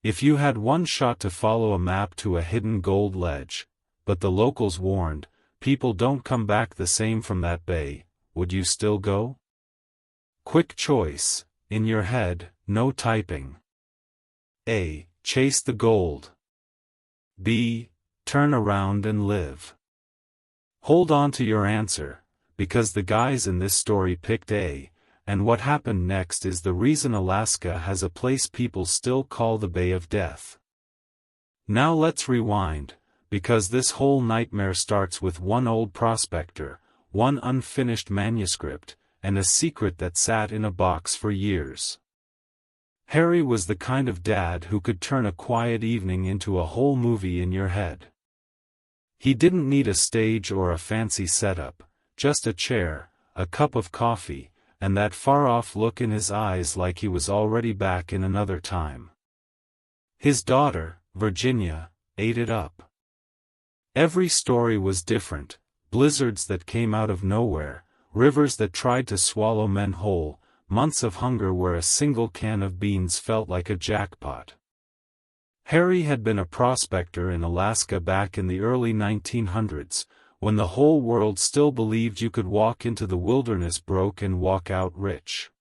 If you had one shot to follow a map to a hidden gold ledge, but the locals warned, people don't come back the same from that bay, would you still go? Quick choice, in your head, no typing. A. Chase the gold. B. Turn around and live. Hold on to your answer, because the guys in this story picked A, and what happened next is the reason Alaska has a place people still call the Bay of Death. Now let's rewind, because this whole nightmare starts with one old prospector, one unfinished manuscript, and a secret that sat in a box for years. Harry was the kind of dad who could turn a quiet evening into a whole movie in your head. He didn't need a stage or a fancy setup, just a chair, a cup of coffee, and that far-off look in his eyes like he was already back in another time. His daughter, Virginia, ate it up. Every story was different, blizzards that came out of nowhere, rivers that tried to swallow men whole, months of hunger where a single can of beans felt like a jackpot. Harry had been a prospector in Alaska back in the early 1900s, when the whole world still believed you could walk into the wilderness broke and walk out rich.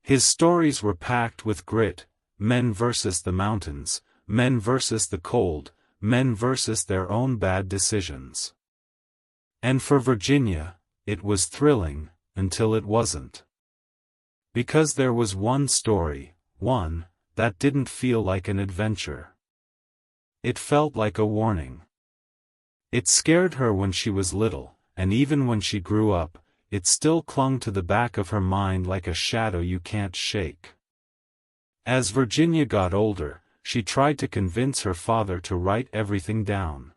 His stories were packed with grit, men versus the mountains, men versus the cold, men versus their own bad decisions. And for Virginia, it was thrilling, until it wasn't. Because there was one story, one, that didn't feel like an adventure. It felt like a warning. It scared her when she was little, and even when she grew up, it still clung to the back of her mind like a shadow you can't shake. As Virginia got older, she tried to convince her father to write everything down.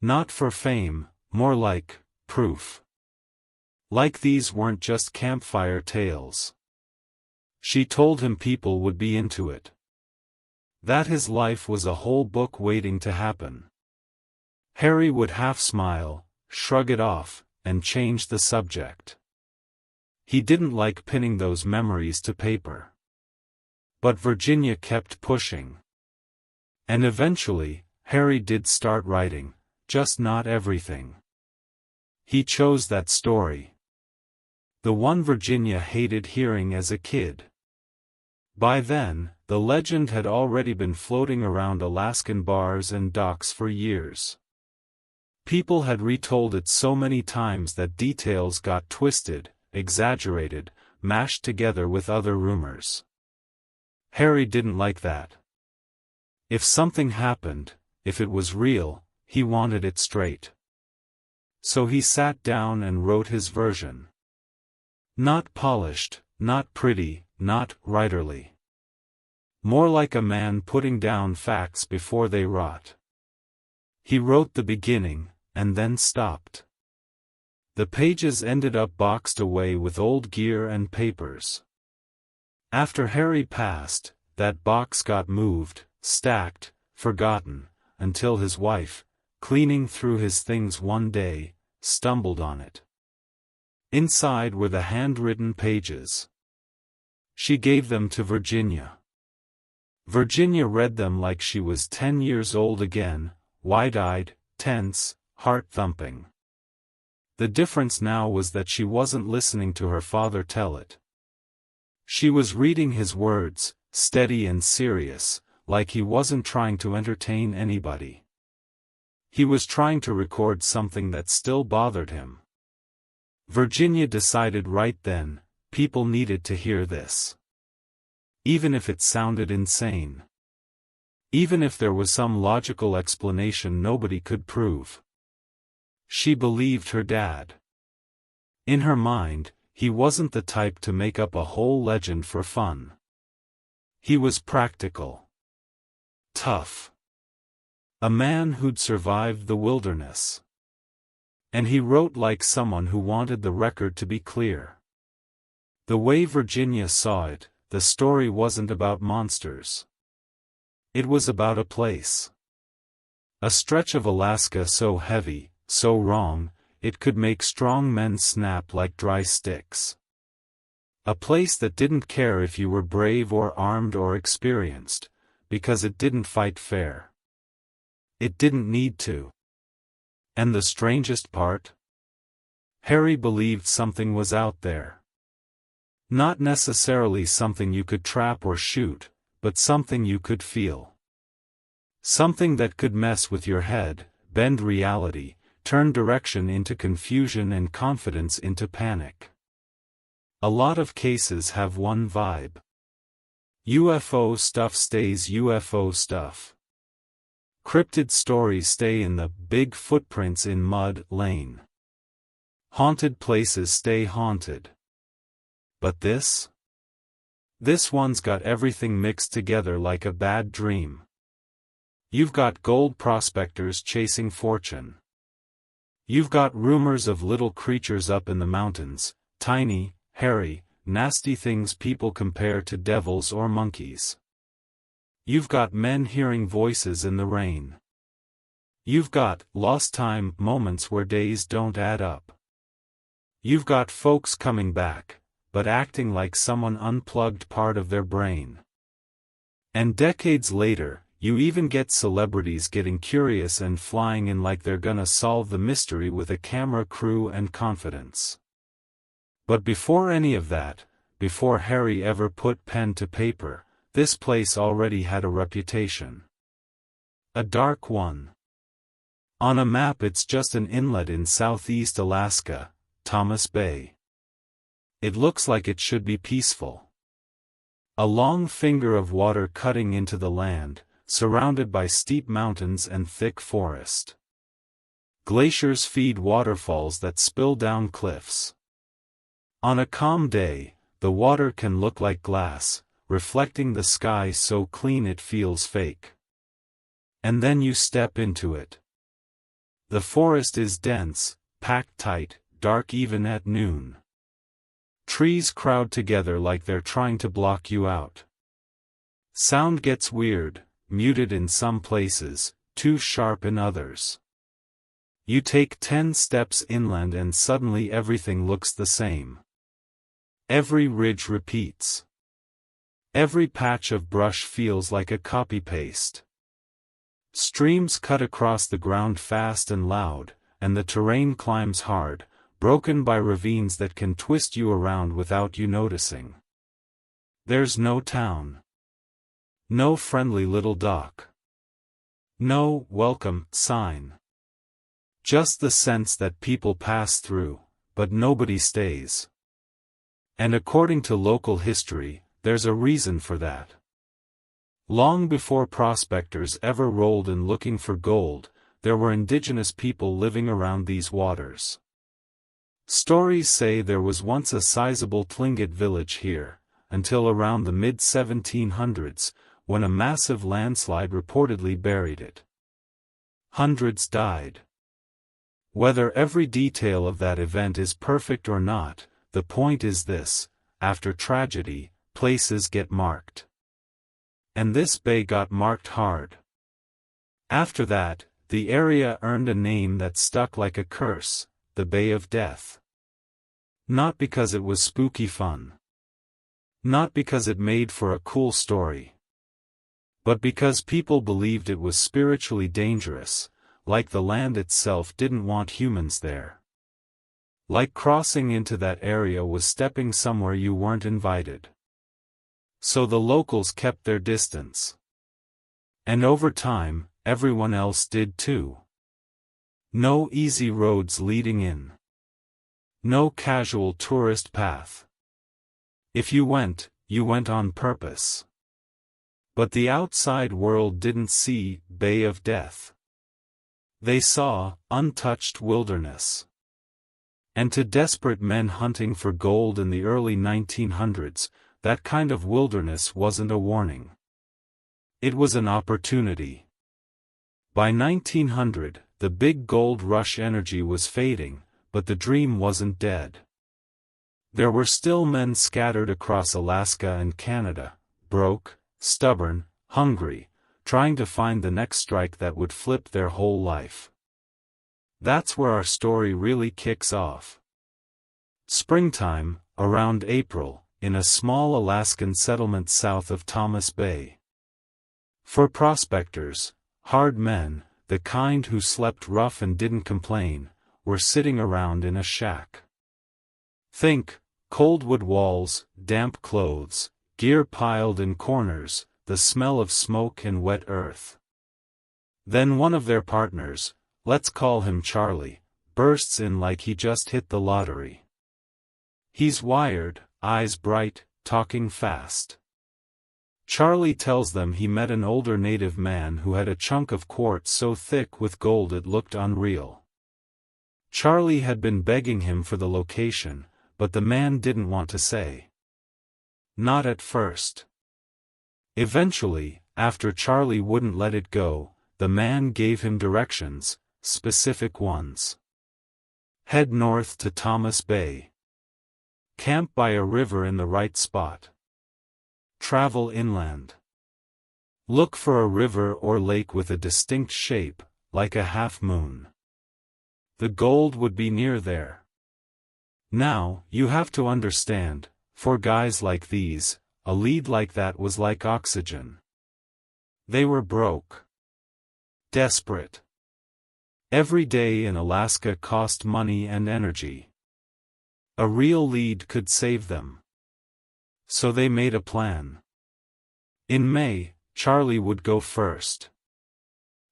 Not for fame, more like proof. Like these weren't just campfire tales. She told him people would be into it. That his life was a whole book waiting to happen. Harry would half smile, shrug it off, and change the subject. He didn't like pinning those memories to paper. But Virginia kept pushing. And eventually, Harry did start writing, just not everything. He chose that story. The one Virginia hated hearing as a kid. By then, the legend had already been floating around Alaskan bars and docks for years. People had retold it so many times that details got twisted, exaggerated, mashed together with other rumors. Harry didn't like that. If something happened, if it was real, he wanted it straight. So he sat down and wrote his version. Not polished, not pretty, not writerly. More like a man putting down facts before they rot. He wrote the beginning, and then stopped. The pages ended up boxed away with old gear and papers. After Harry passed, that box got moved, stacked, forgotten, until his wife, cleaning through his things one day, stumbled on it. Inside were the handwritten pages. She gave them to Virginia. Virginia read them like she was 10 years old again, wide-eyed, tense, heart-thumping. The difference now was that she wasn't listening to her father tell it. She was reading his words, steady and serious, like he wasn't trying to entertain anybody. He was trying to record something that still bothered him. Virginia decided right then, people needed to hear this. Even if it sounded insane. Even if there was some logical explanation nobody could prove. She believed her dad. In her mind, he wasn't the type to make up a whole legend for fun. He was practical. Tough. A man who'd survived the wilderness. And he wrote like someone who wanted the record to be clear. The way Virginia saw it, the story wasn't about monsters. It was about a place. A stretch of Alaska so heavy, so wrong, it could make strong men snap like dry sticks. A place that didn't care if you were brave or armed or experienced, because it didn't fight fair. It didn't need to. And the strangest part? Harry believed something was out there. Not necessarily something you could trap or shoot, but something you could feel. Something that could mess with your head, bend reality, turn direction into confusion and confidence into panic. A lot of cases have one vibe. UFO stuff stays UFO stuff. Cryptid stories stay in the big footprints in mud lane. Haunted places stay haunted. But this? This one's got everything mixed together like a bad dream. You've got gold prospectors chasing fortune. You've got rumors of little creatures up in the mountains, tiny, hairy, nasty things people compare to devils or monkeys. You've got men hearing voices in the rain. You've got lost time moments where days don't add up. You've got folks coming back, but acting like someone unplugged part of their brain. And decades later, you even get celebrities getting curious and flying in like they're gonna solve the mystery with a camera crew and confidence. But before any of that, before Harry ever put pen to paper, this place already had a reputation. A dark one. On a map it's just an inlet in southeast Alaska, Thomas Bay. It looks like it should be peaceful. A long finger of water cutting into the land, surrounded by steep mountains and thick forest. Glaciers feed waterfalls that spill down cliffs. On a calm day, the water can look like glass, reflecting the sky so clean it feels fake. And then you step into it. The forest is dense, packed tight, dark even at noon. Trees crowd together like they're trying to block you out. Sound gets weird, muted in some places, too sharp in others. You take 10 steps inland and suddenly everything looks the same. Every ridge repeats. Every patch of brush feels like a copy-paste. Streams cut across the ground fast and loud, and the terrain climbs hard, broken by ravines that can twist you around without you noticing. There's no town. No friendly little dock. No welcome sign. Just the sense that people pass through, but nobody stays. And according to local history, there's a reason for that. Long before prospectors ever rolled in looking for gold, there were indigenous people living around these waters. Stories say there was once a sizable Tlingit village here, until around the mid-1700s, when a massive landslide reportedly buried it. Hundreds died. Whether every detail of that event is perfect or not, the point is this: after tragedy, places get marked. And this bay got marked hard. After that, the area earned a name that stuck like a curse: the Bay of Death. Not because it was spooky fun. Not because it made for a cool story. But because people believed it was spiritually dangerous, like the land itself didn't want humans there. Like crossing into that area was stepping somewhere you weren't invited. So the locals kept their distance. And over time, everyone else did too. No easy roads leading in. No casual tourist path. If you went on purpose. But the outside world didn't see Bay of Death. They saw untouched wilderness. And to desperate men hunting for gold in the early 1900s, that kind of wilderness wasn't a warning. It was an opportunity. By 1900, the big gold rush energy was fading, but the dream wasn't dead. There were still men scattered across Alaska and Canada, broke, stubborn, hungry, trying to find the next strike that would flip their whole life. That's where our story really kicks off. Springtime, around April, in a small Alaskan settlement south of Thomas Bay. For prospectors, hard men, the kind who slept rough and didn't complain, were sitting around in a shack. Think, cold wood walls, damp clothes, gear piled in corners, the smell of smoke and wet earth. Then one of their partners, let's call him Charlie, bursts in like he just hit the lottery. He's wired, eyes bright, talking fast. Charlie tells them he met an older native man who had a chunk of quartz so thick with gold it looked unreal. Charlie had been begging him for the location, but the man didn't want to say. Not at first. Eventually, after Charlie wouldn't let it go, the man gave him directions, specific ones. Head north to Thomas Bay. Camp by a river in the right spot. Travel inland. Look for a river or lake with a distinct shape, like a half moon. The gold would be near there. Now, you have to understand, for guys like these, a lead like that was like oxygen. They were broke. Desperate. Every day in Alaska cost money and energy. A real lead could save them. So they made a plan. In May, Charlie would go first.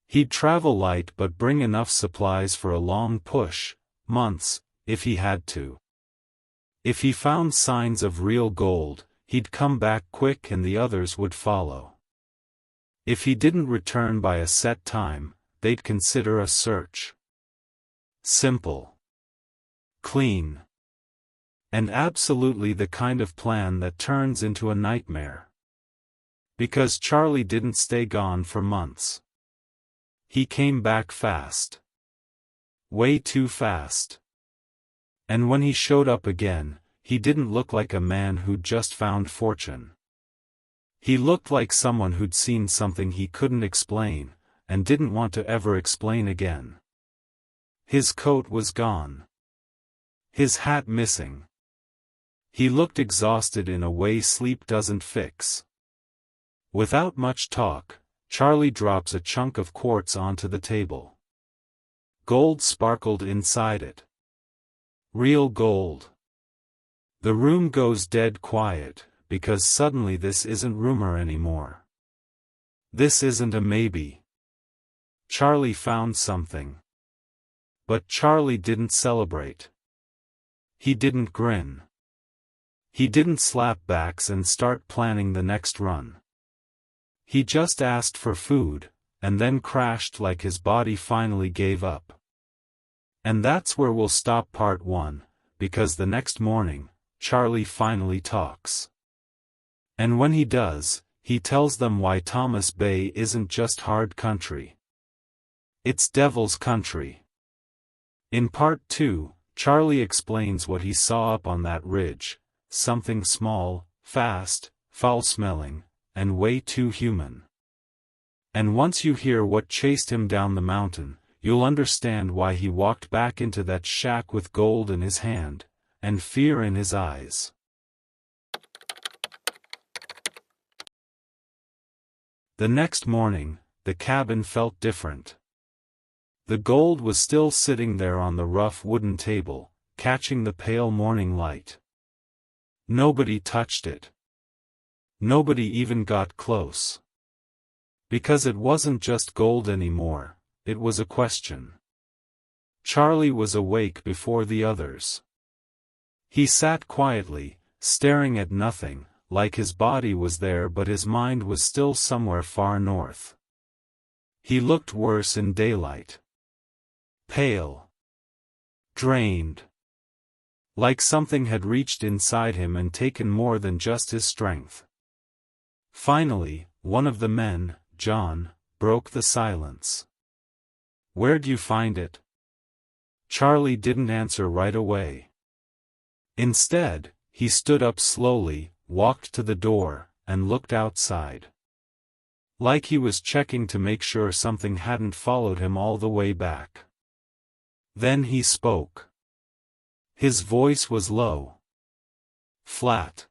He'd travel light but bring enough supplies for a long push, months, if he had to. If he found signs of real gold, he'd come back quick and the others would follow. If he didn't return by a set time, they'd consider a search. Simple. Clean. And absolutely the kind of plan that turns into a nightmare. Because Charlie didn't stay gone for months. He came back fast. Way too fast. And when he showed up again, he didn't look like a man who'd just found fortune. He looked like someone who'd seen something he couldn't explain, and didn't want to ever explain again. His coat was gone. His hat missing. He looked exhausted in a way sleep doesn't fix. Without much talk, Charlie drops a chunk of quartz onto the table. Gold sparkled inside it. Real gold. The room goes dead quiet, because suddenly this isn't rumor anymore. This isn't a maybe. Charlie found something. But Charlie didn't celebrate. He didn't grin. He didn't slap backs and start planning the next run. He just asked for food, and then crashed like his body finally gave up. And that's where we'll stop part 1, because the next morning, Charlie finally talks. And when he does, he tells them why Thomas Bay isn't just hard country. It's devil's country. In part 2, Charlie explains what he saw up on that ridge. Something small, fast, foul-smelling, and way too human. And once you hear what chased him down the mountain, you'll understand why he walked back into that shack with gold in his hand, and fear in his eyes. The next morning, the cabin felt different. The gold was still sitting there on the rough wooden table, catching the pale morning light. Nobody touched it. Nobody even got close. Because it wasn't just gold anymore, it was a question. Charlie was awake before the others. He sat quietly, staring at nothing, like his body was there but his mind was still somewhere far north. He looked worse in daylight. Pale. Drained. Like something had reached inside him and taken more than just his strength. Finally, one of the men, John, broke the silence. "Where'd you find it?" Charlie didn't answer right away. Instead, he stood up slowly, walked to the door, and looked outside. Like he was checking to make sure something hadn't followed him all the way back. Then he spoke. His voice was low. Flat.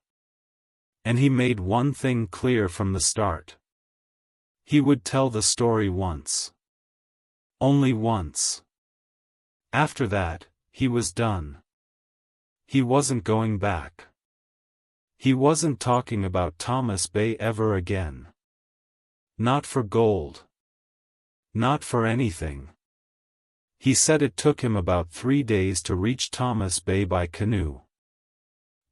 And he made one thing clear from the start. He would tell the story once. Only once. After that, he was done. He wasn't going back. He wasn't talking about Thomas Bay ever again. Not for gold. Not for anything. He said it took him about 3 days to reach Thomas Bay by canoe.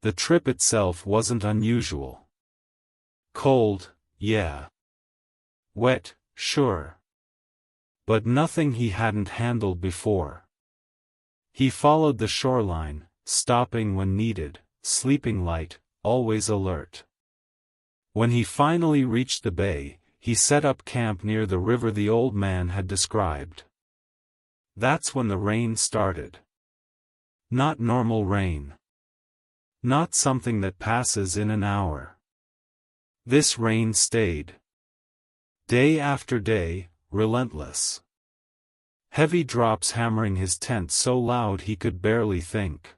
The trip itself wasn't unusual. Cold, yeah. Wet, sure. But nothing he hadn't handled before. He followed the shoreline, stopping when needed, sleeping light, always alert. When he finally reached the bay, he set up camp near the river the old man had described. That's when the rain started. Not normal rain. Not something that passes in an hour. This rain stayed. Day after day, relentless. Heavy drops hammering his tent so loud he could barely think.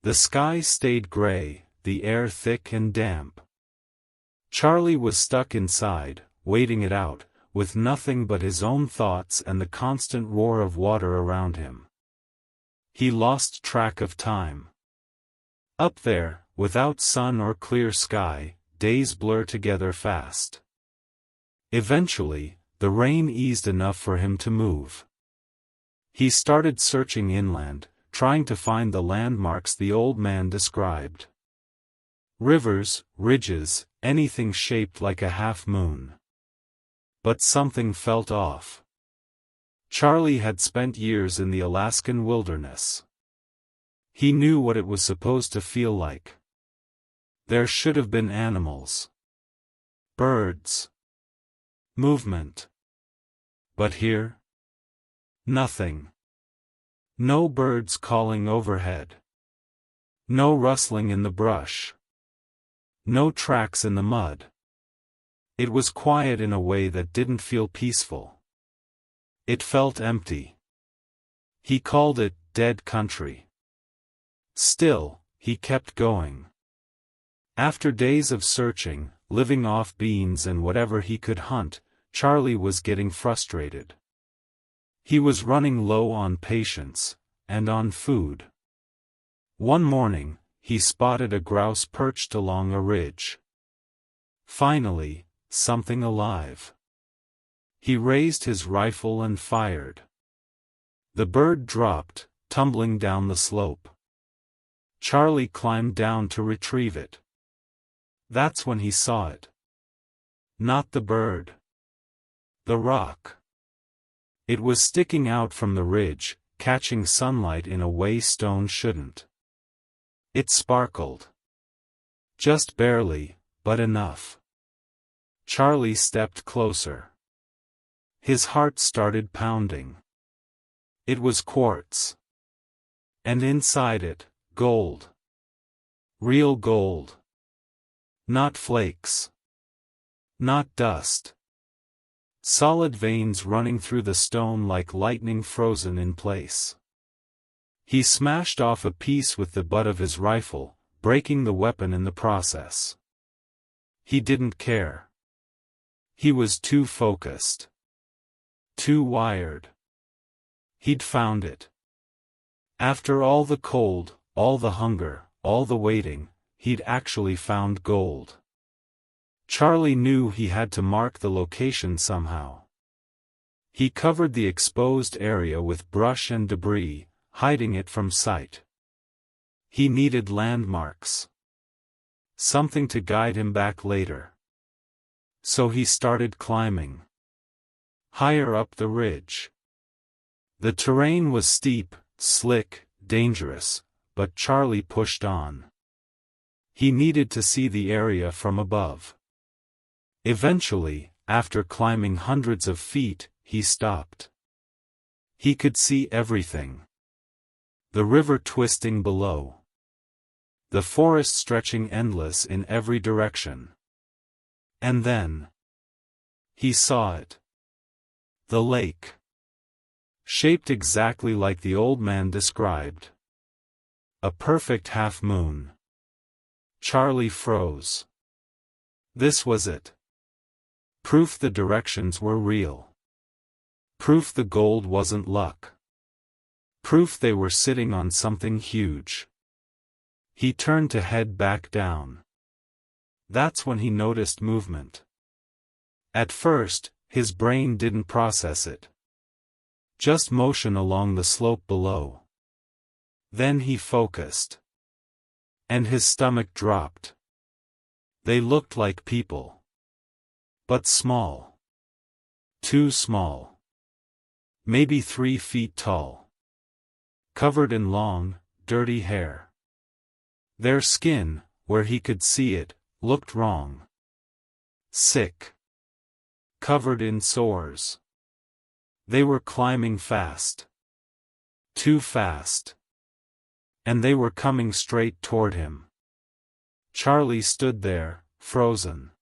The sky stayed gray, the air thick and damp. Charlie was stuck inside, waiting it out, with nothing but his own thoughts and the constant roar of water around him. He lost track of time. Up there, without sun or clear sky, days blur together fast. Eventually, the rain eased enough for him to move. He started searching inland, trying to find the landmarks the old man described. Rivers, ridges, anything shaped like a half-moon. But something felt off. Charlie had spent years in the Alaskan wilderness. He knew what it was supposed to feel like. There should have been animals. Birds. Movement. But here? Nothing. No birds calling overhead. No rustling in the brush. No tracks in the mud. It was quiet in a way that didn't feel peaceful. It felt empty. He called it dead country. Still, he kept going. After days of searching, living off beans and whatever he could hunt, Charlie was getting frustrated. He was running low on patience, and on food. One morning, he spotted a grouse perched along a ridge. Finally, something alive. He raised his rifle and fired. The bird dropped, tumbling down the slope. Charlie climbed down to retrieve it. That's when he saw it. Not the bird. The rock. It was sticking out from the ridge, catching sunlight in a way stone shouldn't. It sparkled. Just barely, but enough. Charlie stepped closer. His heart started pounding. It was quartz. And inside it, gold. Real gold. Not flakes. Not dust. Solid veins running through the stone like lightning frozen in place. He smashed off a piece with the butt of his rifle, breaking the weapon in the process. He didn't care. He was too focused. Too wired. He'd found it. After all the cold, all the hunger, all the waiting, he'd actually found gold. Charlie knew he had to mark the location somehow. He covered the exposed area with brush and debris, hiding it from sight. He needed landmarks. Something to guide him back later. So he started climbing. Higher up the ridge. The terrain was steep, slick, dangerous, but Charlie pushed on. He needed to see the area from above. Eventually, after climbing hundreds of feet, he stopped. He could see everything. The river twisting below. The forest stretching endless in every direction. And then he saw it. The lake. Shaped exactly like the old man described. A perfect half-moon. Charlie froze. This was it. Proof the directions were real. Proof the gold wasn't luck. Proof they were sitting on something huge. He turned to head back down. That's when he noticed movement. At first, his brain didn't process it. Just motion along the slope below. Then he focused. And his stomach dropped. They looked like people. But small. Too small. Maybe 3 feet tall. Covered in long, dirty hair. Their skin, where he could see it, looked wrong. Sick. Covered in sores. They were climbing fast. Too fast. And they were coming straight toward him. Charlie stood there, frozen.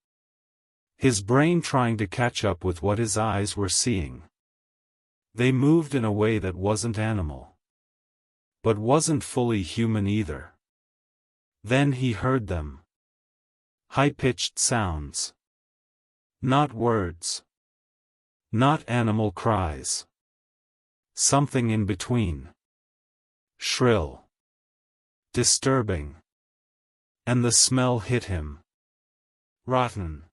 His brain trying to catch up with what his eyes were seeing. They moved in a way that wasn't animal. But wasn't fully human either. Then he heard them. High-pitched sounds. Not words. Not animal cries. Something in between. Shrill. Disturbing. And the smell hit him. Rotten.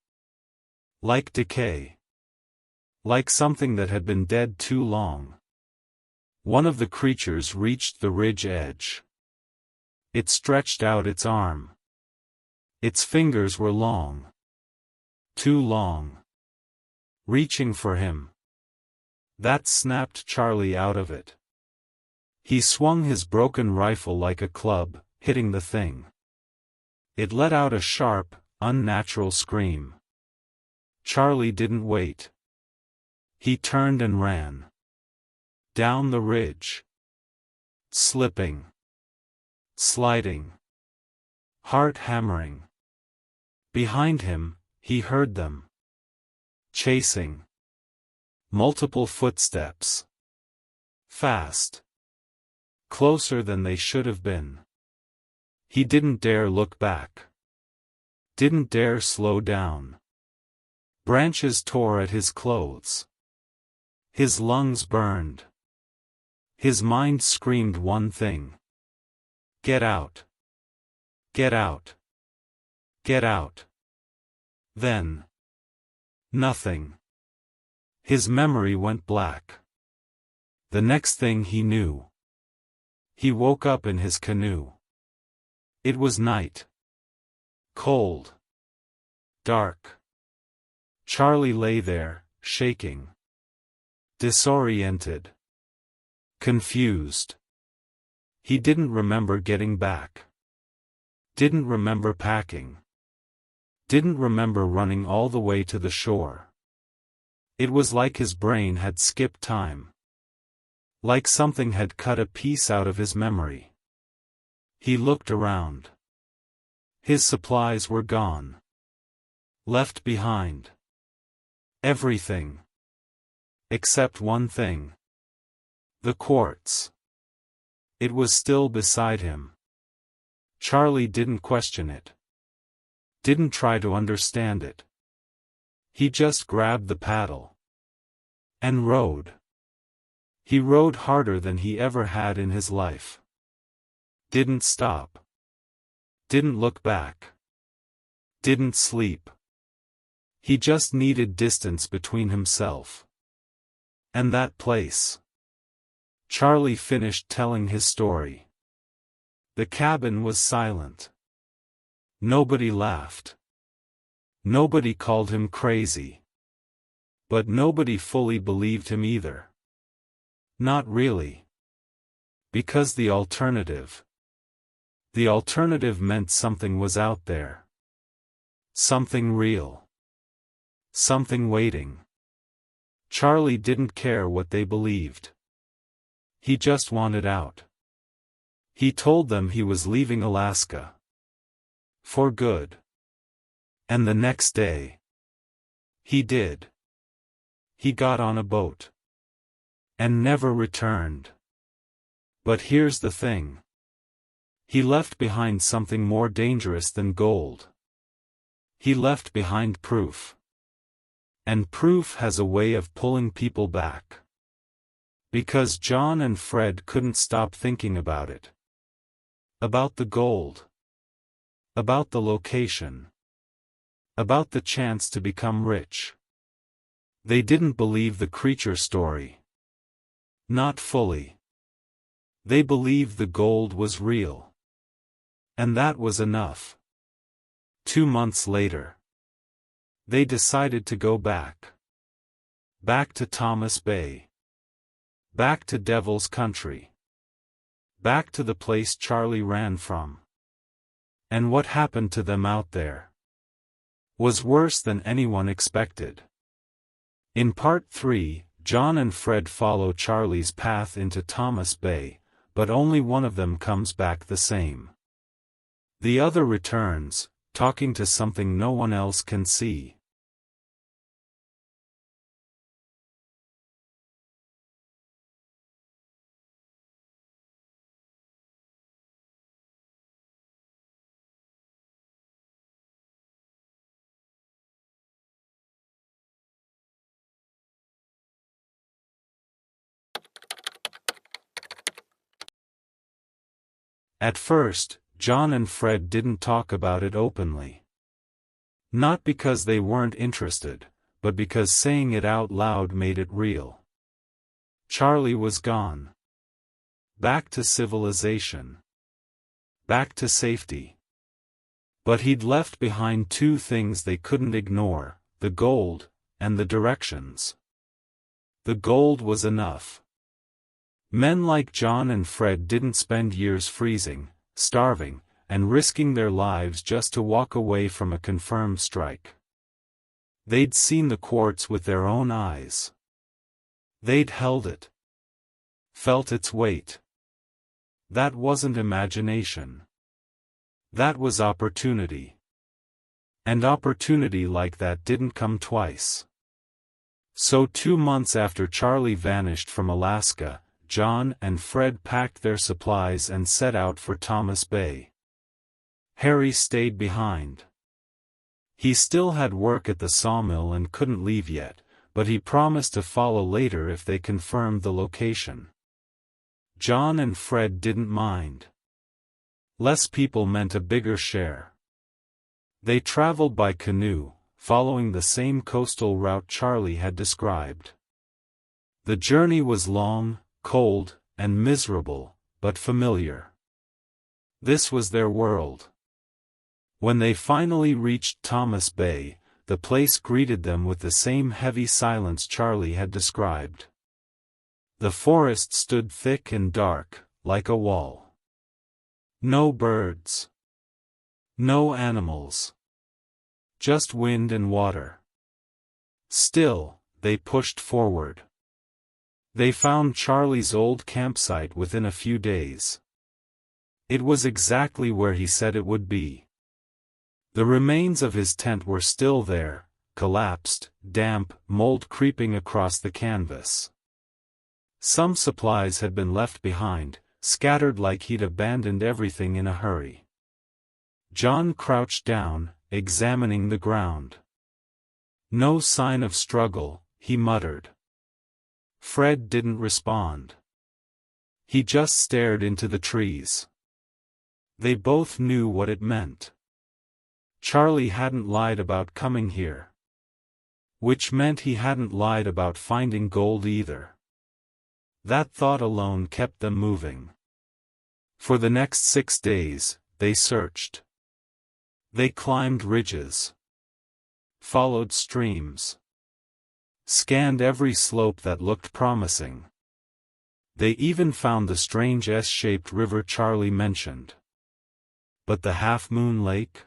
Like decay. Like something that had been dead too long. One of the creatures reached the ridge edge. It stretched out its arm. Its fingers were long. Too long. Reaching for him. That snapped Charlie out of it. He swung his broken rifle like a club, hitting the thing. It let out a sharp, unnatural scream. Charlie didn't wait. He turned and ran. Down the ridge. Slipping. Sliding. Heart hammering. Behind him, he heard them. Chasing. Multiple footsteps. Fast. Closer than they should have been. He didn't dare look back. Didn't dare slow down. Branches tore at his clothes. His lungs burned. His mind screamed one thing. Get out. Get out. Get out. Then. Nothing. His memory went black. The next thing he knew. He woke up in his canoe. It was night. Cold. Dark. Charlie lay there, shaking. Disoriented. Confused. He didn't remember getting back. Didn't remember packing. Didn't remember running all the way to the shore. It was like his brain had skipped time. Like something had cut a piece out of his memory. He looked around. His supplies were gone. Left behind. Everything. Except one thing. The quartz. It was still beside him. Charlie didn't question it. Didn't try to understand it. He just grabbed the paddle. And rowed. He rowed harder than he ever had in his life. Didn't stop. Didn't look back. Didn't sleep. He just needed distance between himself and that place. Charlie finished telling his story. The cabin was silent. Nobody laughed. Nobody called him crazy. But nobody fully believed him either. Not really. Because the alternative meant something was out there. Something real. Something waiting. Charlie didn't care what they believed. He just wanted out. He told them he was leaving Alaska. For good. And the next day. He did. He got on a boat. And never returned. But here's the thing. He left behind something more dangerous than gold. He left behind proof. And proof has a way of pulling people back. Because John and Fred couldn't stop thinking about it. About the gold. About the location. About the chance to become rich. They didn't believe the creature story. Not fully. They believed the gold was real. And that was enough. 2 months later, they decided to go back. Back to Thomas Bay. Back to Devil's Country. Back to the place Charlie ran from. And what happened to them out there was worse than anyone expected. In Part 3, John and Fred follow Charlie's path into Thomas Bay, but only one of them comes back the same. The other returns, talking to something no one else can see. At first, John and Fred didn't talk about it openly. Not because they weren't interested, but because saying it out loud made it real. Charlie was gone. Back to civilization. Back to safety. But he'd left behind 2 things they couldn't ignore, the gold, and the directions. The gold was enough. Men like John and Fred didn't spend years freezing, starving, and risking their lives just to walk away from a confirmed strike. They'd seen the quartz with their own eyes. They'd held it. Felt its weight. That wasn't imagination. That was opportunity. And opportunity like that didn't come twice. So 2 months after Charlie vanished from Alaska, John and Fred packed their supplies and set out for Thomas Bay. Harry stayed behind. He still had work at the sawmill and couldn't leave yet, but he promised to follow later if they confirmed the location. John and Fred didn't mind. Less people meant a bigger share. They traveled by canoe, following the same coastal route Charlie had described. The journey was long, cold, and miserable, but familiar. This was their world. When they finally reached Thomas Bay, the place greeted them with the same heavy silence Charlie had described. The forest stood thick and dark, like a wall. No birds. No animals. Just wind and water. Still, they pushed forward. They found Charlie's old campsite within a few days. It was exactly where he said it would be. The remains of his tent were still there, collapsed, damp, mold creeping across the canvas. Some supplies had been left behind, scattered like he'd abandoned everything in a hurry. John crouched down, examining the ground. No sign of struggle, he muttered. Fred didn't respond. He just stared into the trees. They both knew what it meant. Charlie hadn't lied about coming here. Which meant he hadn't lied about finding gold either. That thought alone kept them moving. For the next 6 days, they searched. They climbed ridges. Followed streams. Scanned every slope that looked promising. They even found the strange S-shaped river Charlie mentioned. But the half-moon lake?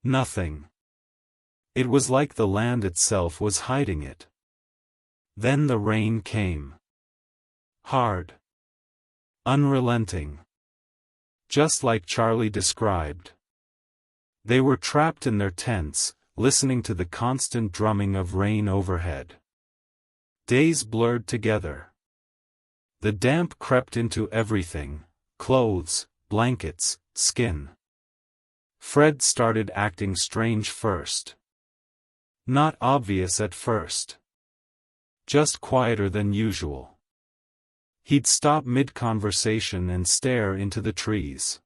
Nothing. It was like the land itself was hiding it. Then the rain came. Hard. Unrelenting. Just like Charlie described. They were trapped in their tents, listening to the constant drumming of rain overhead. Days blurred together. The damp crept into everything, clothes, blankets, skin. Fred started acting strange first. Not obvious at first. Just quieter than usual. He'd stop mid-conversation and stare into the trees.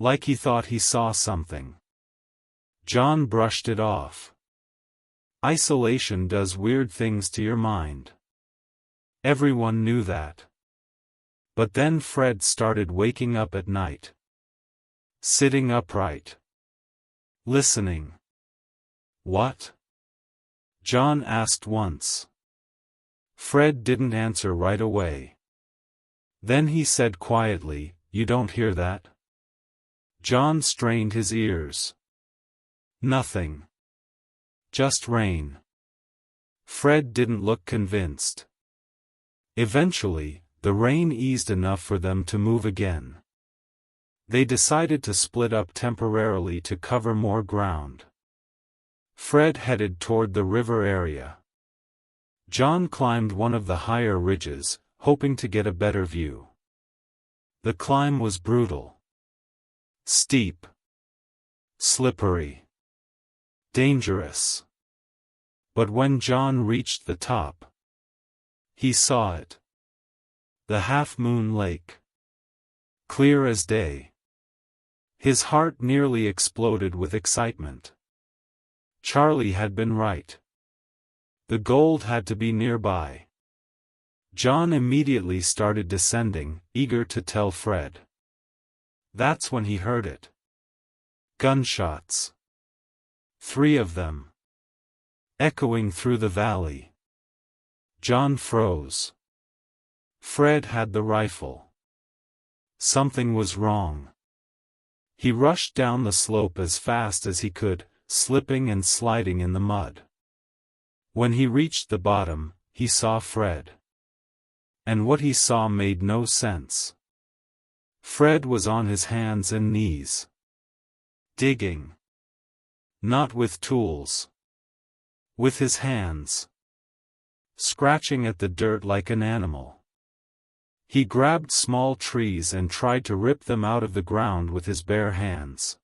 Like he thought he saw something. John brushed it off. Isolation does weird things to your mind. Everyone knew that. But then Fred started waking up at night. Sitting upright. Listening. What? John asked once. Fred didn't answer right away. Then he said quietly, "You don't hear that?" John strained his ears. Nothing. Just rain. Fred didn't look convinced. Eventually, the rain eased enough for them to move again. They decided to split up temporarily to cover more ground. Fred headed toward the river area. John climbed one of the higher ridges, hoping to get a better view. The climb was brutal. Steep. Slippery. Dangerous. But when John reached the top, he saw it. The half-moon lake. Clear as day. His heart nearly exploded with excitement. Charlie had been right. The gold had to be nearby. John immediately started descending, eager to tell Fred. That's when he heard it. Gunshots. 3 of them. Echoing through the valley. John froze. Fred had the rifle. Something was wrong. He rushed down the slope as fast as he could, slipping and sliding in the mud. When he reached the bottom, he saw Fred. And what he saw made no sense. Fred was on his hands and knees. Digging. Not with tools. With his hands. Scratching at the dirt like an animal. He grabbed small trees and tried to rip them out of the ground with his bare hands.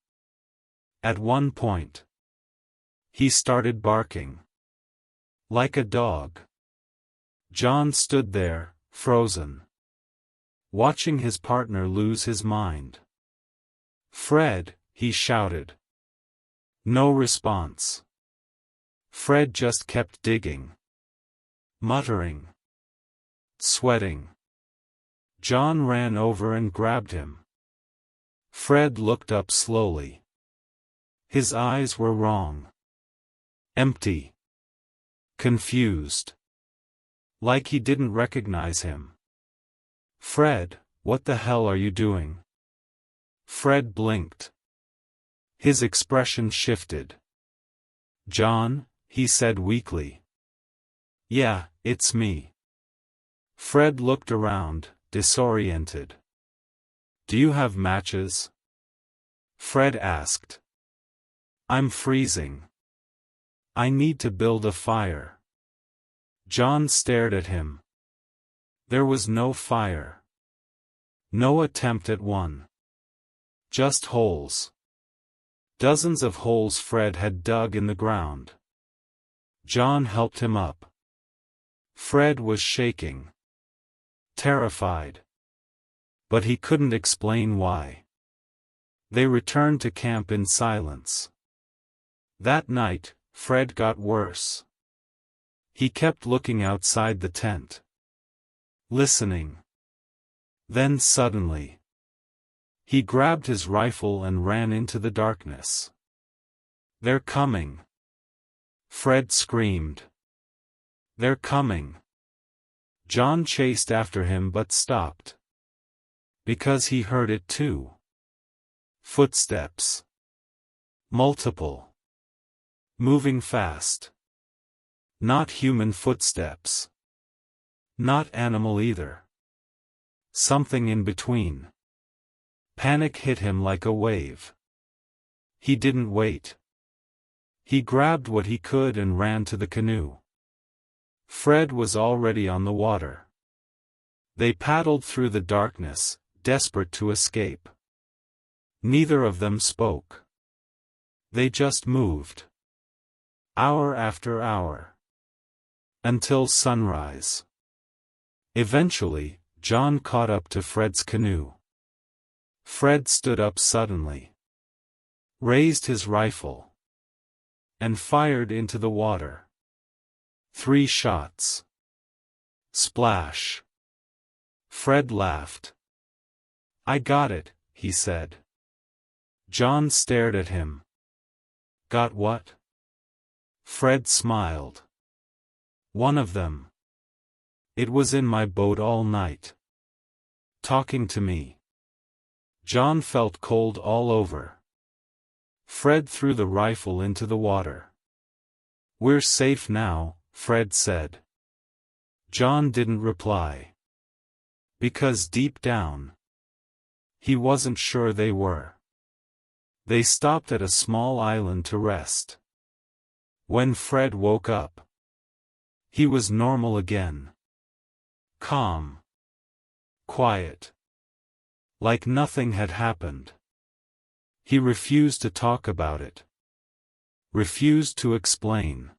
At one point, he started barking. Like a dog. John stood there, frozen. Watching his partner lose his mind. "Fred," he shouted. No response. Fred just kept digging. Muttering. Sweating. John ran over and grabbed him. Fred looked up slowly. His eyes were wrong. Empty. Confused. Like he didn't recognize him. "Fred, what the hell are you doing?" Fred blinked. His expression shifted. "John," he said weakly. "Yeah, it's me." Fred looked around, disoriented. "Do you have matches?" Fred asked. "I'm freezing. I need to build a fire." John stared at him. There was no fire. No attempt at one. Just holes. Dozens of holes Fred had dug in the ground. John helped him up. Fred was shaking. Terrified. But he couldn't explain why. They returned to camp in silence. That night, Fred got worse. He kept looking outside the tent. Listening. Then suddenly, he grabbed his rifle and ran into the darkness. "They're coming!" Fred screamed. "They're coming!" John chased after him but stopped. Because he heard it too. Footsteps. Multiple. Moving fast. Not human footsteps. Not animal either. Something in between. Panic hit him like a wave. He didn't wait. He grabbed what he could and ran to the canoe. Fred was already on the water. They paddled through the darkness, desperate to escape. Neither of them spoke. They just moved. hour after hour. Until sunrise. Eventually, John caught up to Fred's canoe. Fred stood up suddenly, raised his rifle, and fired into the water. 3 shots. Splash. Fred laughed. "I got it," he said. John stared at him. "Got what?" Fred smiled. "One of them. It was in my boat all night, talking to me." John felt cold all over. Fred threw the rifle into the water. "We're safe now," Fred said. John didn't reply. Because deep down, he wasn't sure they were. They stopped at a small island to rest. When Fred woke up, he was normal again. Calm. Quiet. Like nothing had happened. He refused to talk about it. Refused to explain.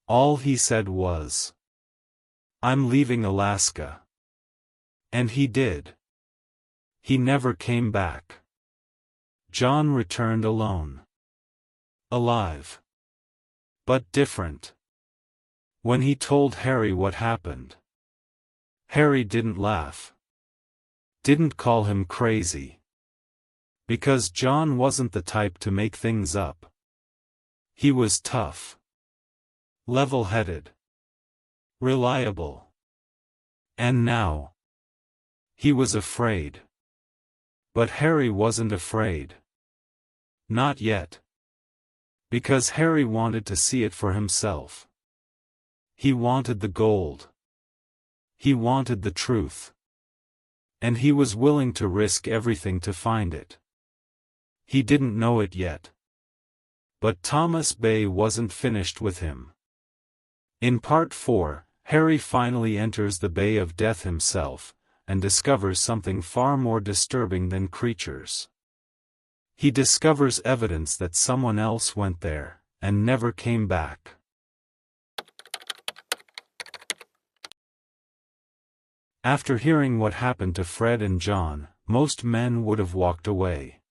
All he said was, "I'm leaving Alaska." And he did. He never came back. John returned alone. Alive. But different. When he told Harry what happened, Harry didn't laugh. Didn't call him crazy. Because John wasn't the type to make things up. He was tough. Level-headed. Reliable. And now, he was afraid. But Harry wasn't afraid. Not yet. Because Harry wanted to see it for himself. He wanted the gold. He wanted the truth. And he was willing to risk everything to find it. He didn't know it yet. But Thomas Bay wasn't finished with him. In Part 4, Harry finally enters the Bay of Death himself, and discovers something far more disturbing than creatures. He discovers evidence that someone else went there, and never came back. After hearing what happened to Fred and John, most men would have walked away.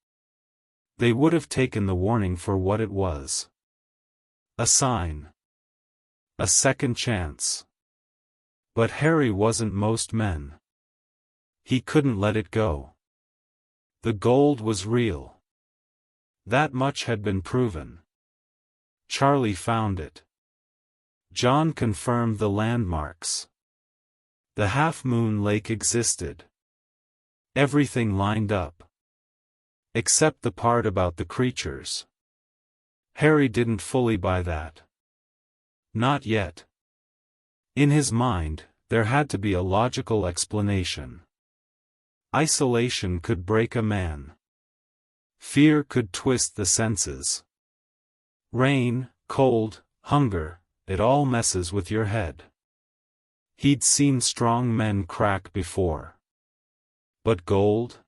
They would have taken the warning for what it was. A sign. A second chance. But Harry wasn't most men. He couldn't let it go. The gold was real. That much had been proven. Charlie found it. John confirmed the landmarks. The half-moon lake existed. Everything lined up. Except the part about the creatures. Harry didn't fully buy that. Not yet. In his mind, there had to be a logical explanation. Isolation could break a man. Fear could twist the senses. Rain, cold, hunger, it all messes with your head. He'd seen strong men crack before. But gold?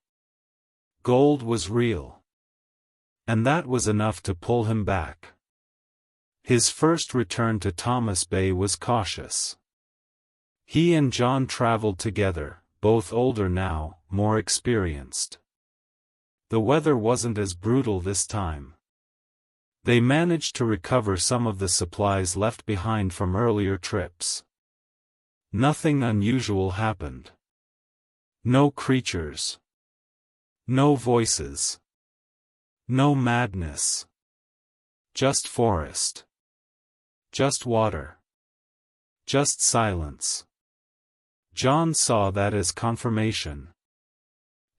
Gold was real. And that was enough to pull him back. His first return to Thomas Bay was cautious. He and John traveled together, both older now, more experienced. The weather wasn't as brutal this time. They managed to recover some of the supplies left behind from earlier trips. Nothing unusual happened. No creatures. No voices. No madness. Just forest. Just water. Just silence. John saw that as confirmation.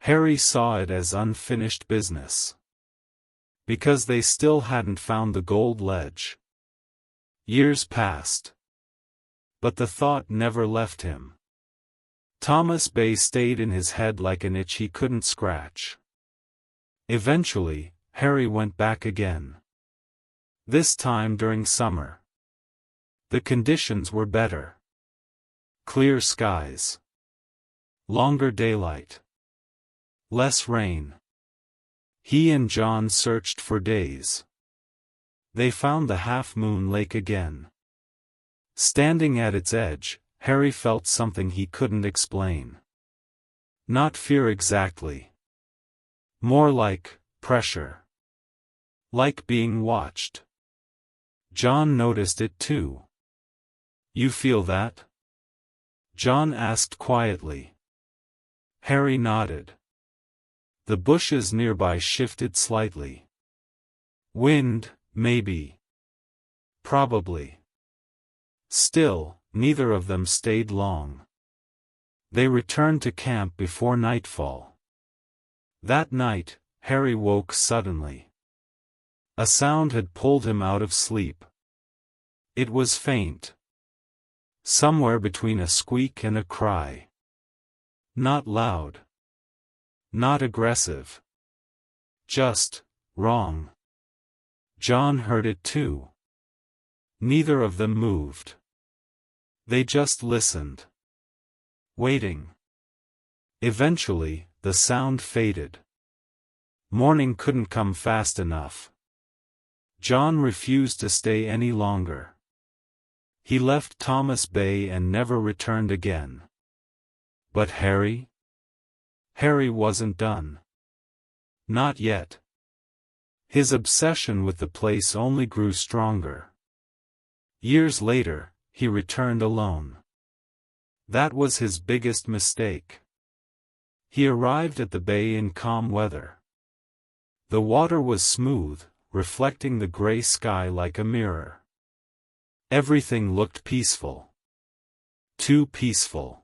Harry saw it as unfinished business. Because they still hadn't found the gold ledge. Years passed. But the thought never left him. Thomas Bay stayed in his head like an itch he couldn't scratch. Eventually, Harry went back again. This time during summer. The conditions were better. Clear skies. Longer daylight. Less rain. He and John searched for days. They found the half-moon lake again. Standing at its edge, Harry felt something he couldn't explain. Not fear exactly. More like pressure. Like being watched. John noticed it too. You feel that? John asked quietly. Harry nodded. The bushes nearby shifted slightly. Wind, maybe. Probably. Still, neither of them stayed long. They returned to camp before nightfall. That night, Harry woke suddenly. A sound had pulled him out of sleep. It was faint. Somewhere between a squeak and a cry. Not loud. Not aggressive. Just wrong. John heard it too. Neither of them moved. They just listened. Waiting. Eventually, the sound faded. Morning couldn't come fast enough. John refused to stay any longer. He left Thomas Bay and never returned again. But Harry? Harry wasn't done. Not yet. His obsession with the place only grew stronger. Years later, he returned alone. That was his biggest mistake. He arrived at the bay in calm weather. The water was smooth, reflecting the gray sky like a mirror. Everything looked peaceful. Too peaceful.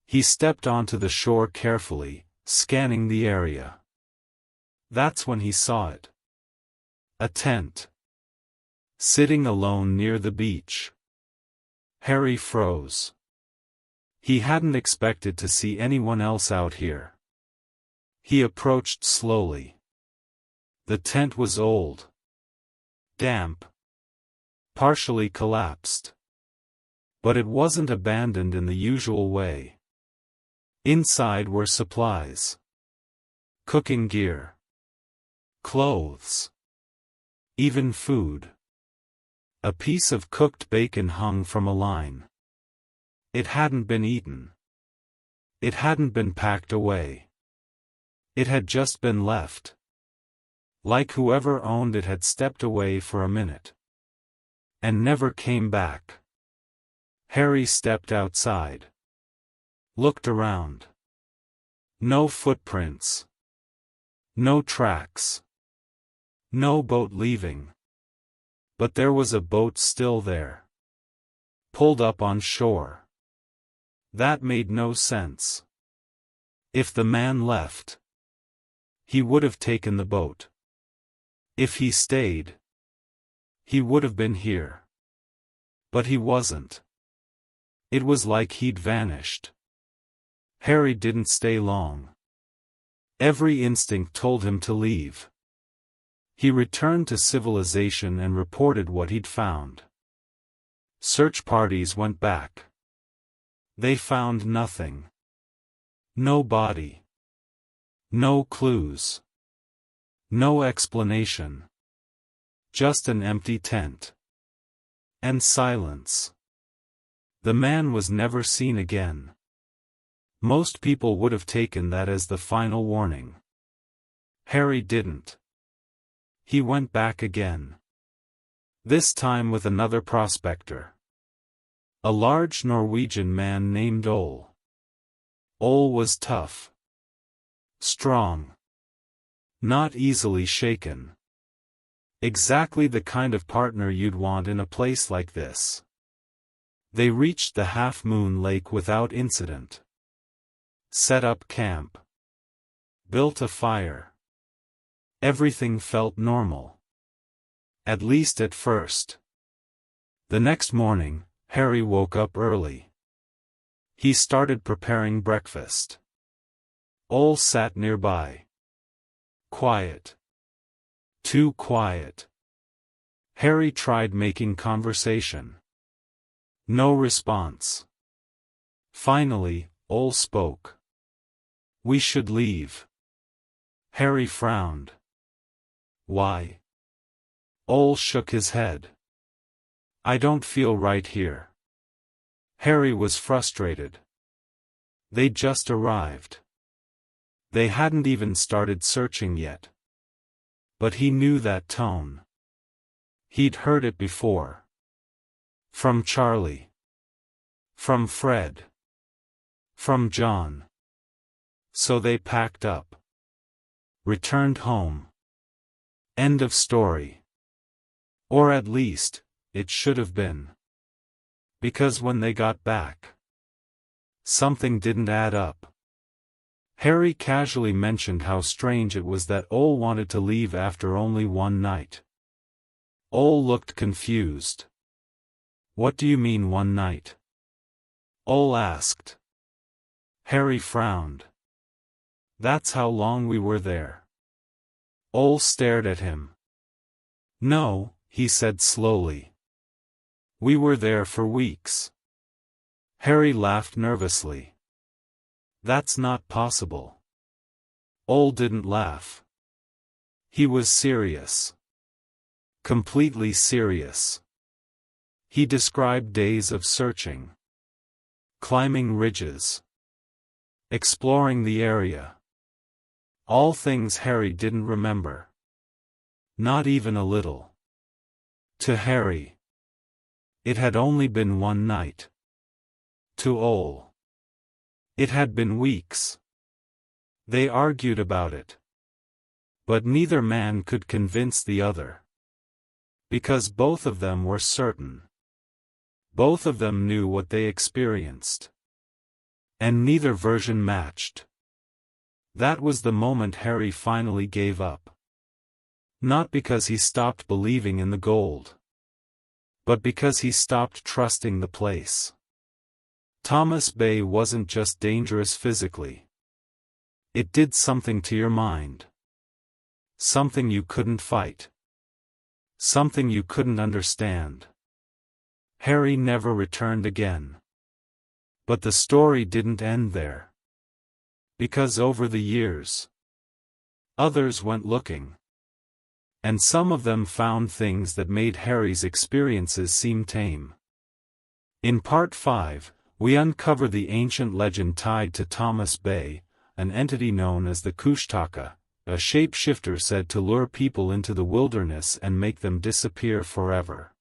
He stepped onto the shore carefully, scanning the area. That's when he saw it. A tent. Sitting alone near the beach. Harry froze. He hadn't expected to see anyone else out here. He approached slowly. The tent was old. Damp. Partially collapsed. But it wasn't abandoned in the usual way. Inside were supplies. Cooking gear. Clothes. Even food. A piece of cooked bacon hung from a line. It hadn't been eaten. It hadn't been packed away. It had just been left. Like whoever owned it had stepped away for a minute. And never came back. Harry stepped outside. Looked around. No footprints. No tracks. No boat leaving. But there was a boat still there. Pulled up on shore. That made no sense. If the man left, he would have taken the boat. If he stayed, he would have been here. But he wasn't. It was like he'd vanished. Harry didn't stay long. Every instinct told him to leave. He returned to civilization and reported what he'd found. Search parties went back. They found nothing. No body. No clues. No explanation. Just an empty tent. And silence. The man was never seen again. Most people would have taken that as the final warning. Harry didn't. He went back again. This time with another prospector. A large Norwegian man named Ole. Ole was tough. Strong. Not easily shaken. Exactly the kind of partner you'd want in a place like this. They reached the half-moon lake without incident. Set up camp. Built a fire. Everything felt normal. At least at first. The next morning, Harry woke up early. He started preparing breakfast. Ole sat nearby. Quiet. Too quiet. Harry tried making conversation. No response. Finally, Ole spoke. We should leave. Harry frowned. Why? Ole shook his head. I don't feel right here. Harry was frustrated. They'd just arrived. They hadn't even started searching yet. But he knew that tone. He'd heard it before. From Charlie. From Fred. From John. So they packed up. Returned home. End of story. Or at least, it should have been. Because when they got back, something didn't add up. Harry casually mentioned how strange it was that Ole wanted to leave after only one night. Ole looked confused. What do you mean one night? Ole asked. Harry frowned. That's how long we were there. Ole stared at him. No, he said slowly. We were there for weeks. Harry laughed nervously. That's not possible. Ole didn't laugh. He was serious. Completely serious. He described days of searching. Climbing ridges. Exploring the area. All things Harry didn't remember. Not even a little. To Harry, it had only been one night. To Ole, it had been weeks. They argued about it. But neither man could convince the other. Because both of them were certain. Both of them knew what they experienced. And neither version matched. That was the moment Harry finally gave up. Not because he stopped believing in the gold. But because he stopped trusting the place. Thomas Bay wasn't just dangerous physically. It did something to your mind. Something you couldn't fight. Something you couldn't understand. Harry never returned again. But the story didn't end there. Because over the years, others went looking. And some of them found things that made Harry's experiences seem tame. In Part 5, we uncover the ancient legend tied to Thomas Bay, an entity known as the Kushtaka, a shapeshifter said to lure people into the wilderness and make them disappear forever.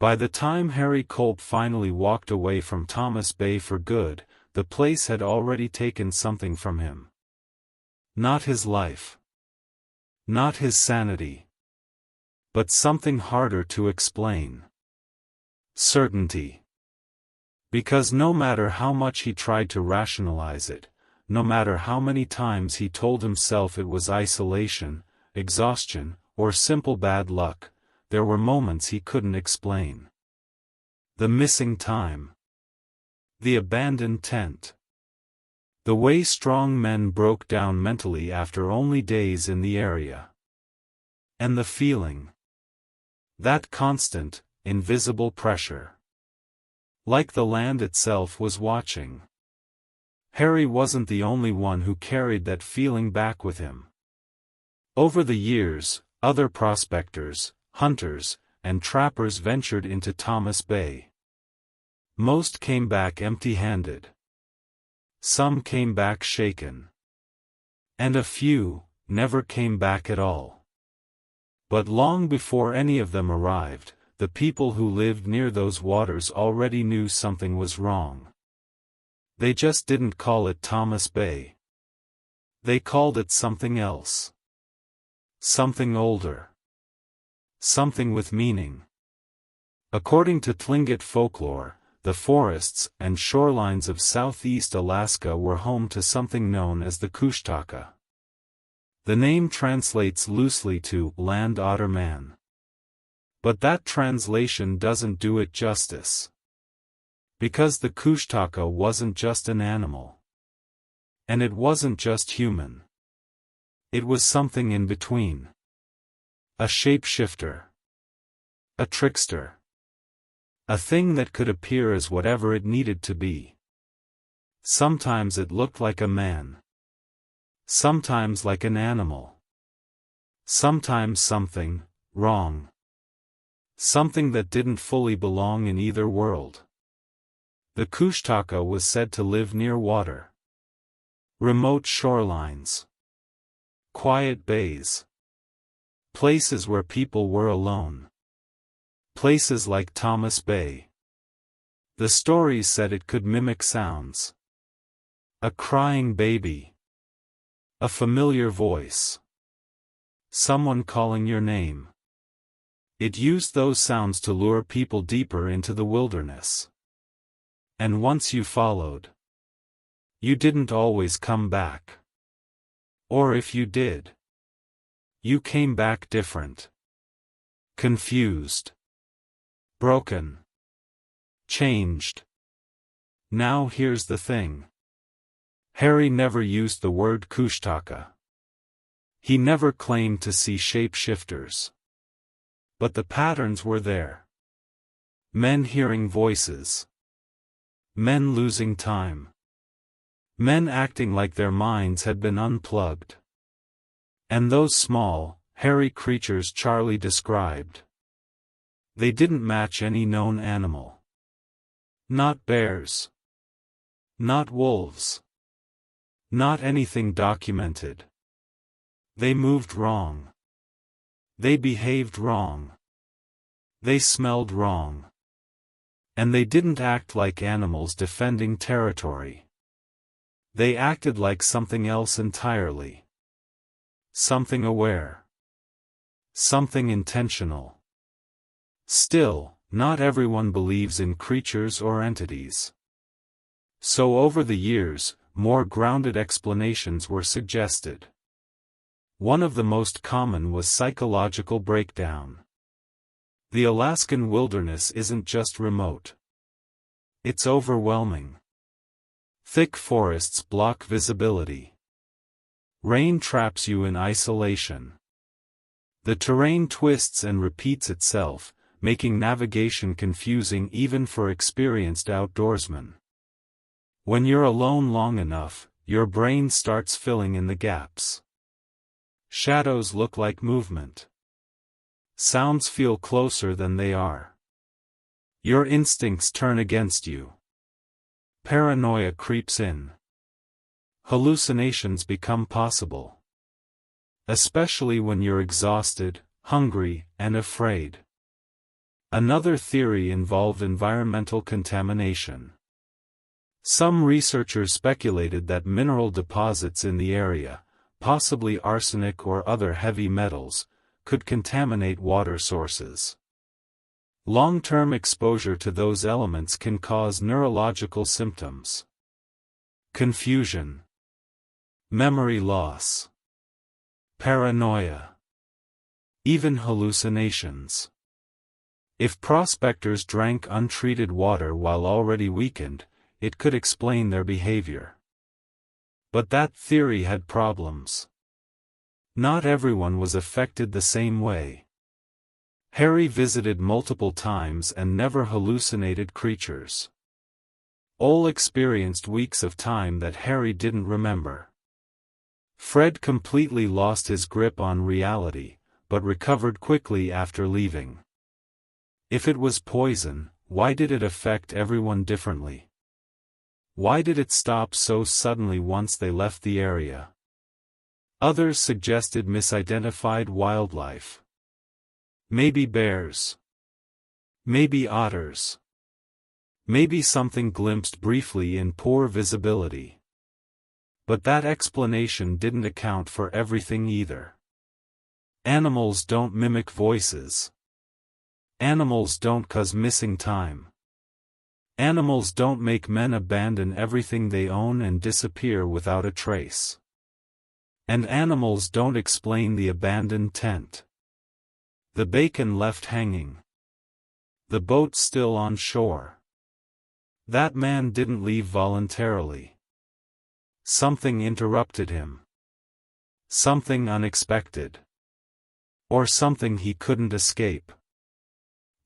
By the time Harry Culp finally walked away from Thomas Bay for good, the place had already taken something from him. Not his life. Not his sanity. But something harder to explain. Certainty. Because no matter how much he tried to rationalize it, no matter how many times he told himself it was isolation, exhaustion, or simple bad luck, there were moments he couldn't explain. The missing time. The abandoned tent. The way strong men broke down mentally after only days in the area. And the feeling. That constant, invisible pressure. Like the land itself was watching. Harry wasn't the only one who carried that feeling back with him. Over the years, other prospectors, hunters, and trappers ventured into Thomas Bay. Most came back empty-handed. Some came back shaken. And a few never came back at all. But long before any of them arrived, the people who lived near those waters already knew something was wrong. They just didn't call it Thomas Bay. They called it something else. Something older. Something with meaning. According to Tlingit folklore, the forests and shorelines of southeast Alaska were home to something known as the Kushtaka. The name translates loosely to land otter man. But that translation doesn't do it justice. Because the Kushtaka wasn't just an animal. And it wasn't just human. It was something in between. A shapeshifter. A trickster. A thing that could appear as whatever it needed to be. Sometimes it looked like a man. Sometimes like an animal. Sometimes something wrong. Something that didn't fully belong in either world. The Kushtaka was said to live near water. Remote shorelines. Quiet bays. Places where people were alone. Places like Thomas Bay. The stories said it could mimic sounds. A crying baby. A familiar voice. Someone calling your name. It used those sounds to lure people deeper into the wilderness. And once you followed, you didn't always come back. Or if you did, you came back different. Confused. Broken. Changed. Now here's the thing. Harry never used the word Kushtaka. He never claimed to see shapeshifters. But the patterns were there. Men hearing voices. Men losing time. Men acting like their minds had been unplugged. And those small, hairy creatures Charlie described. They didn't match any known animal. Not bears. Not wolves. Not anything documented. They moved wrong. They behaved wrong. They smelled wrong. And they didn't act like animals defending territory. They acted like something else entirely. Something aware. Something intentional. Still, not everyone believes in creatures or entities. So over the years, more grounded explanations were suggested. One of the most common was psychological breakdown. The Alaskan wilderness isn't just remote. It's overwhelming. Thick forests block visibility. Rain traps you in isolation. The terrain twists and repeats itself, making navigation confusing even for experienced outdoorsmen. When you're alone long enough, your brain starts filling in the gaps. Shadows look like movement. Sounds feel closer than they are. Your instincts turn against you. Paranoia creeps in. Hallucinations become possible. Especially when you're exhausted, hungry, and afraid. Another theory involved environmental contamination. Some researchers speculated that mineral deposits in the area, possibly arsenic or other heavy metals, could contaminate water sources. Long-term exposure to those elements can cause neurological symptoms. Confusion. Memory loss. Paranoia. Even hallucinations. If prospectors drank untreated water while already weakened, it could explain their behavior. But that theory had problems. Not everyone was affected the same way. Harry visited multiple times and never hallucinated creatures. Ole experienced weeks of time that Harry didn't remember. Fred completely lost his grip on reality, but recovered quickly after leaving. If it was poison, why did it affect everyone differently? Why did it stop so suddenly once they left the area? Others suggested misidentified wildlife. Maybe bears. Maybe otters. Maybe something glimpsed briefly in poor visibility. But that explanation didn't account for everything either. Animals don't mimic voices. Animals don't cause missing time. Animals don't make men abandon everything they own and disappear without a trace. And animals don't explain the abandoned tent. The bacon left hanging. The boat still on shore. That man didn't leave voluntarily. Something interrupted him. Something unexpected. Or something he couldn't escape.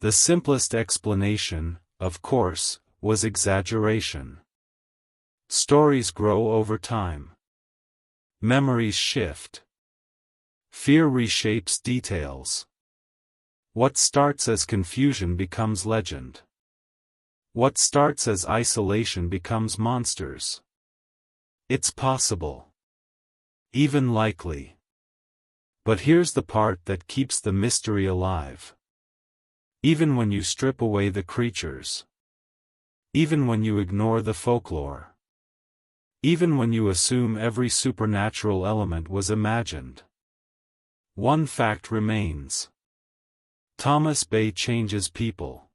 The simplest explanation, of course, was exaggeration. Stories grow over time. Memories shift. Fear reshapes details. What starts as confusion becomes legend. What starts as isolation becomes monsters. It's possible. Even likely. But here's the part that keeps the mystery alive. Even when you strip away the creatures. Even when you ignore the folklore. Even when you assume every supernatural element was imagined. One fact remains. Thomas Bay changes people.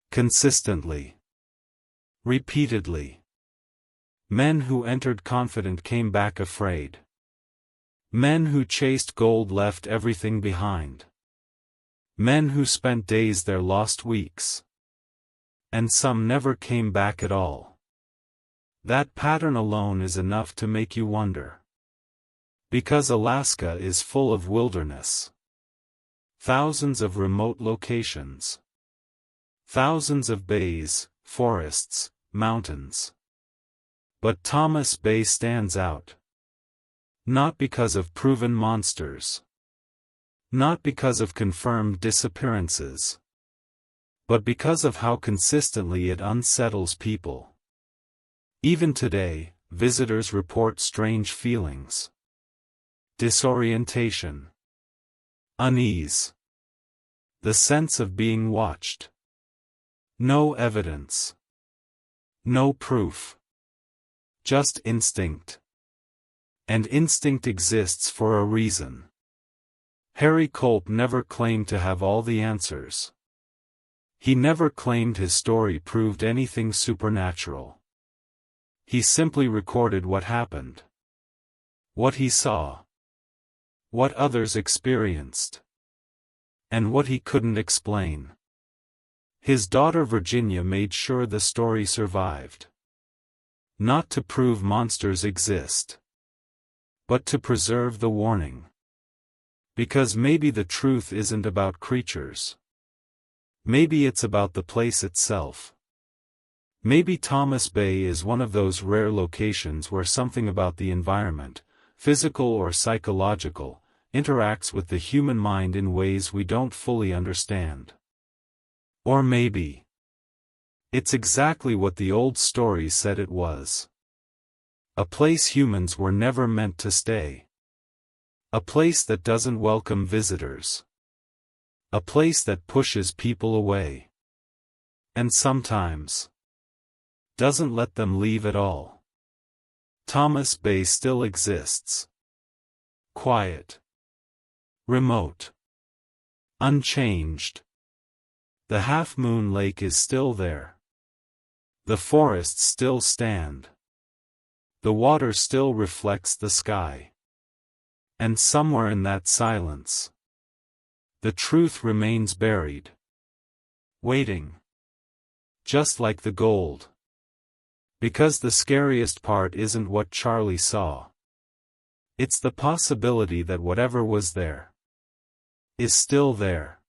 Consistently. Repeatedly. Men who entered confident came back afraid. Men who chased gold left everything behind. Men who spent days there lost weeks. And some never came back at all. That pattern alone is enough to make you wonder. Because Alaska is full of wilderness. Thousands of remote locations. Thousands of bays, forests, mountains. But Thomas Bay stands out. Not because of proven monsters. Not because of confirmed disappearances. But because of how consistently it unsettles people. Even today, visitors report strange feelings. Disorientation. Unease. The sense of being watched. No evidence. No proof. Just instinct. And instinct exists for a reason. Harry Culp never claimed to have all the answers. He never claimed his story proved anything supernatural. He simply recorded what happened. What he saw. What others experienced. And what he couldn't explain. His daughter Virginia made sure the story survived. Not to prove monsters exist. But to preserve the warning. Because maybe the truth isn't about creatures. Maybe it's about the place itself. Maybe Thomas Bay is one of those rare locations where something about the environment, physical or psychological, interacts with the human mind in ways we don't fully understand. Or maybe it's exactly what the old stories said it was. A place humans were never meant to stay. A place that doesn't welcome visitors. A place that pushes people away. And sometimes doesn't let them leave at all. Thomas Bay still exists. Quiet. Remote. Unchanged. The half-moon lake is still there. The forests still stand. The water still reflects the sky. And somewhere in that silence, the truth remains buried. Waiting. Just like the gold. Because the scariest part isn't what Charlie saw. It's the possibility that whatever was there is still there.